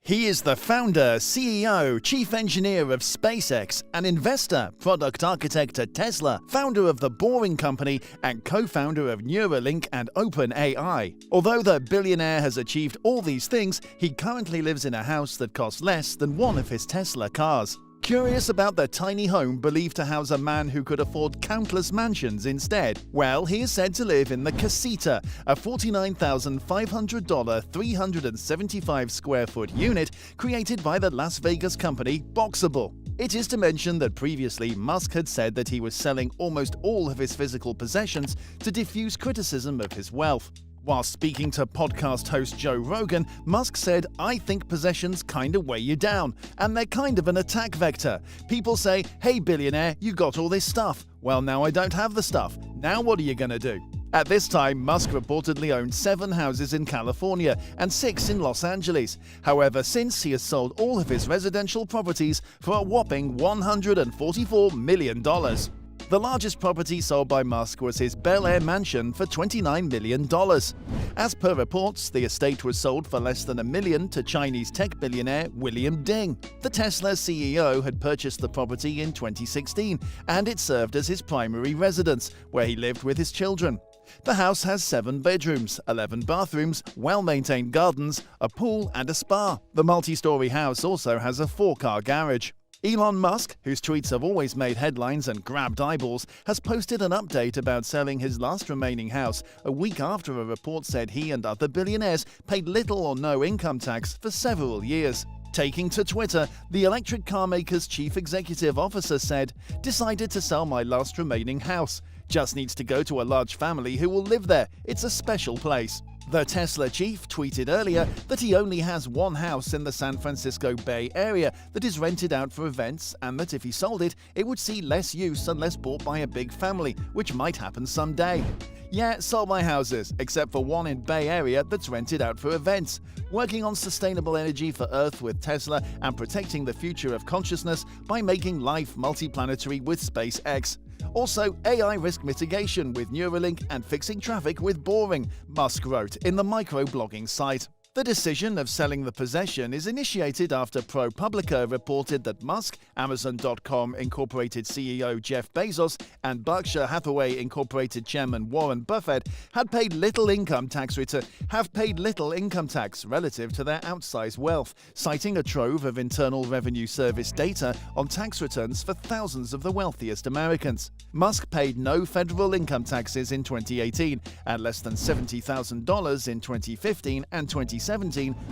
He is the founder, CEO, chief engineer of SpaceX, an investor, product architect at Tesla, founder of the Boring Company, and co-founder of Neuralink and OpenAI. Although the billionaire has achieved all these things, he currently lives in a house that costs less than one of his Tesla cars. Curious about the tiny home believed to house a man who could afford countless mansions instead? Well, he is said to live in the Casita, a $49,500 375 square foot unit created by the Las Vegas company Boxable. It is to mention that previously Musk had said that he was selling almost all of his physical possessions to diffuse criticism of his wealth. While speaking to podcast host Joe Rogan, Musk said, "I think possessions kinda weigh you down, and they're kind of an attack vector. People say, 'Hey billionaire, you got all this stuff.' Well, now I don't have the stuff. Now what are you gonna do?" At this time, Musk reportedly owned 7 houses in California and 6 in Los Angeles. However, since he has sold all of his residential properties for a whopping $144 million. The largest property sold by Musk was his Bel-Air mansion for $29 million. As per reports, the estate was sold for less than $1 million to Chinese tech billionaire William Ding. The Tesla CEO had purchased the property in 2016, and it served as his primary residence, where he lived with his children. The house has 7 bedrooms, 11 bathrooms, well-maintained gardens, a pool, and a spa. The multi-story house also has a 4-car garage. Elon Musk, whose tweets have always made headlines and grabbed eyeballs, has posted an update about selling his last remaining house a week after a report said he and other billionaires paid little or no income tax for several years. Taking to Twitter, the electric car maker's chief executive officer said, "Decided to sell my last remaining house. Just needs to go to a large family who will live there. It's a special place." The Tesla chief tweeted earlier that he only has one house in the San Francisco Bay Area that is rented out for events, and that if he sold it, it would see less use unless bought by a big family, which might happen someday. "Yeah, sold my houses, except for one in Bay Area that's rented out for events. Working on sustainable energy for Earth with Tesla and protecting the future of consciousness by making life multiplanetary with SpaceX. Also, AI risk mitigation with Neuralink and fixing traffic with Boring," Musk wrote in the microblogging site. The decision of selling the possession is initiated after ProPublica reported that Musk, Amazon.com Incorporated CEO Jeff Bezos, and Berkshire Hathaway Incorporated Chairman Warren Buffett have paid little income tax relative to their outsized wealth, citing a trove of Internal Revenue Service data on tax returns for thousands of the wealthiest Americans. Musk paid no federal income taxes in 2018 and less than $70,000 in 2015 and 2017,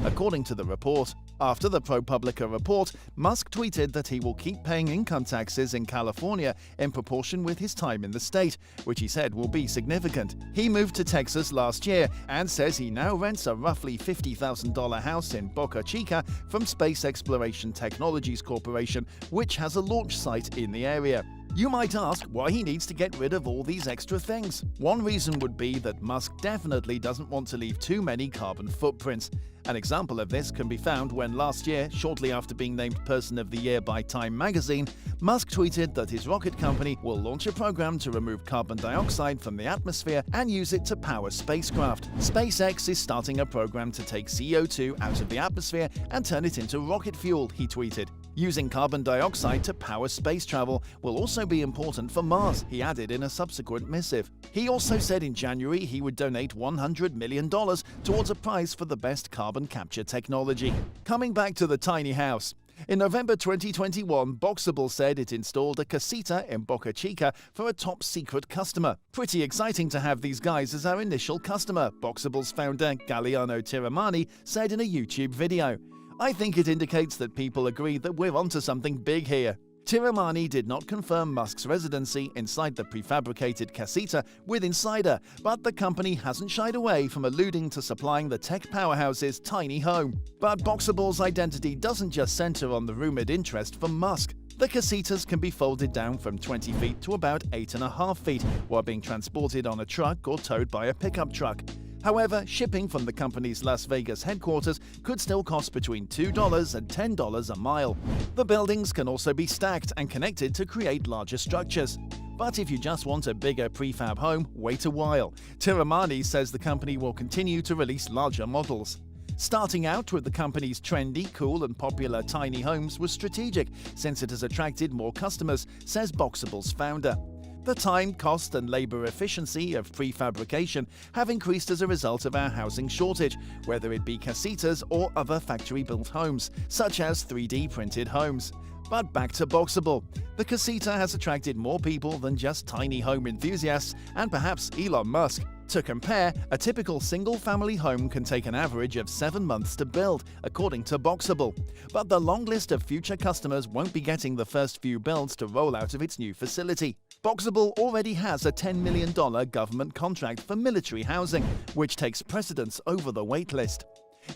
according to the report. After the ProPublica report, Musk tweeted that he will keep paying income taxes in California in proportion with his time in the state, which he said will be significant. He moved to Texas last year and says he now rents a roughly $50,000 house in Boca Chica from Space Exploration Technologies Corporation, which has a launch site in the area. You might ask why he needs to get rid of all these extra things. One reason would be that Musk definitely doesn't want to leave too many carbon footprints. An example of this can be found when last year, shortly after being named Person of the Year by Time magazine, Musk tweeted that his rocket company will launch a program to remove carbon dioxide from the atmosphere and use it to power spacecraft. SpaceX is starting a program to take CO2 out of the atmosphere and turn it into rocket fuel, he tweeted. Using carbon dioxide to power space travel will also be important for Mars, he added in a subsequent missive. He also said in January he would donate $100 million towards a prize for the best carbon capture technology. Coming back to the tiny house. In November 2021, Boxable said it installed a Casita in Boca Chica for a top-secret customer. "Pretty exciting to have these guys as our initial customer," Boxable's founder Galliano Tiramani said in a YouTube video. "I think it indicates that people agree that we're onto something big here." Tiramani did not confirm Musk's residency inside the prefabricated Casita with Insider, but the company hasn't shied away from alluding to supplying the tech powerhouse's tiny home. But Boxable's identity doesn't just center on the rumored interest from Musk. The Casitas can be folded down from 20 feet to about 8.5 feet while being transported on a truck or towed by a pickup truck. However, shipping from the company's Las Vegas headquarters could still cost between $2 and $10 a mile. The buildings can also be stacked and connected to create larger structures. But if you just want a bigger prefab home, wait a while. Tiramani says the company will continue to release larger models. Starting out with the company's trendy, cool and popular tiny homes was strategic, since it has attracted more customers, says Boxable's founder. The time, cost and labor efficiency of prefabrication have increased as a result of our housing shortage, whether it be Casitas or other factory-built homes, such as 3D printed homes. But back to Boxable. The Casita has attracted more people than just tiny home enthusiasts and perhaps Elon Musk. To compare, a typical single-family home can take an average of 7 months to build, according to Boxable. But the long list of future customers won't be getting the first few builds to roll out of its new facility. Boxable already has a $10 million government contract for military housing, which takes precedence over the waitlist.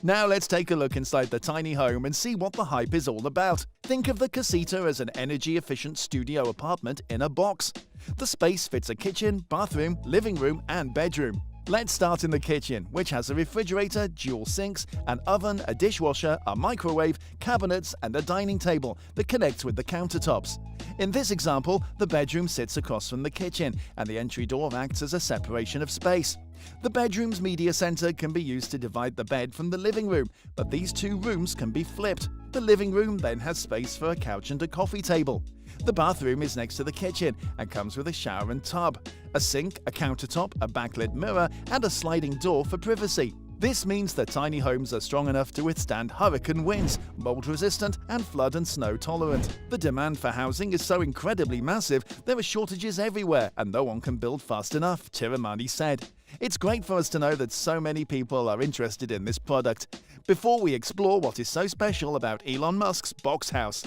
Now let's take a look inside the tiny home and see what the hype is all about. Think of the Casita as an energy-efficient studio apartment in a box. The space fits a kitchen, bathroom, living room and bedroom. Let's start in the kitchen, which has a refrigerator, dual sinks, an oven, a dishwasher, a microwave, cabinets and a dining table that connects with the countertops. In this example, the bedroom sits across from the kitchen and the entry door acts as a separation of space. The bedroom's media center can be used to divide the bed from the living room, but these two rooms can be flipped. The living room then has space for a couch and a coffee table. The bathroom is next to the kitchen and comes with a shower and tub, a sink, a countertop, a backlit mirror, and a sliding door for privacy. This means that tiny homes are strong enough to withstand hurricane winds, mold-resistant, and flood and snow-tolerant. The demand for housing is so incredibly massive, there are shortages everywhere, and no one can build fast enough, Tiramani said. It's great for us to know that so many people are interested in this product. Before we explore what is so special about Elon Musk's box house.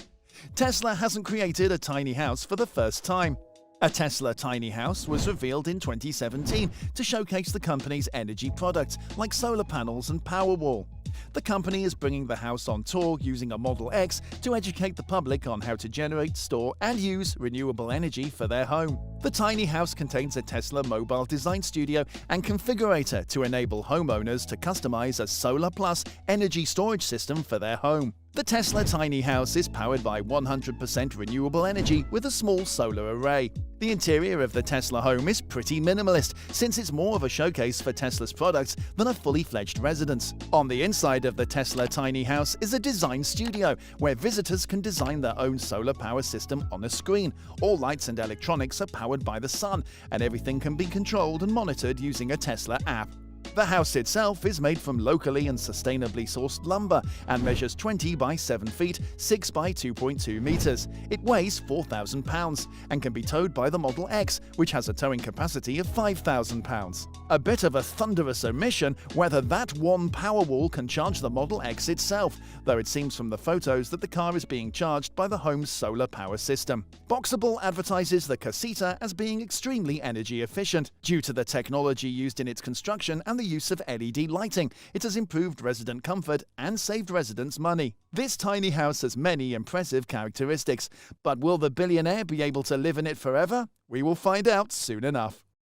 Tesla hasn't created a tiny house for the first time. A Tesla tiny house was revealed in 2017 to showcase the company's energy products like solar panels and Powerwall. The company is bringing the house on tour using a Model X to educate the public on how to generate, store, and use renewable energy for their home. The tiny house contains a Tesla mobile design studio and configurator to enable homeowners to customize a Solar Plus energy storage system for their home. The Tesla tiny house is powered by 100% renewable energy with a small solar array. The interior of the Tesla home is pretty minimalist, since it's more of a showcase for Tesla's products than a fully fledged residence. On the inside of the Tesla tiny house is a design studio, where visitors can design their own solar power system on a screen. All lights and electronics are powered by the sun, and everything can be controlled and monitored using a Tesla app. The house itself is made from locally and sustainably sourced lumber and measures 20 by 7 feet, 6 by 2.2 meters. It weighs 4,000 pounds and can be towed by the Model X, which has a towing capacity of 5,000 pounds. A bit of a thunderous omission whether that one Powerwall can charge the Model X itself, though it seems from the photos that the car is being charged by the home's solar power system. Boxable advertises the Casita as being extremely energy efficient. Due to the technology used in its construction and the use of LED lighting, it has improved resident comfort and saved residents money. This tiny house has many impressive characteristics, but will the billionaire be able to live in it forever? We will find out soon enough.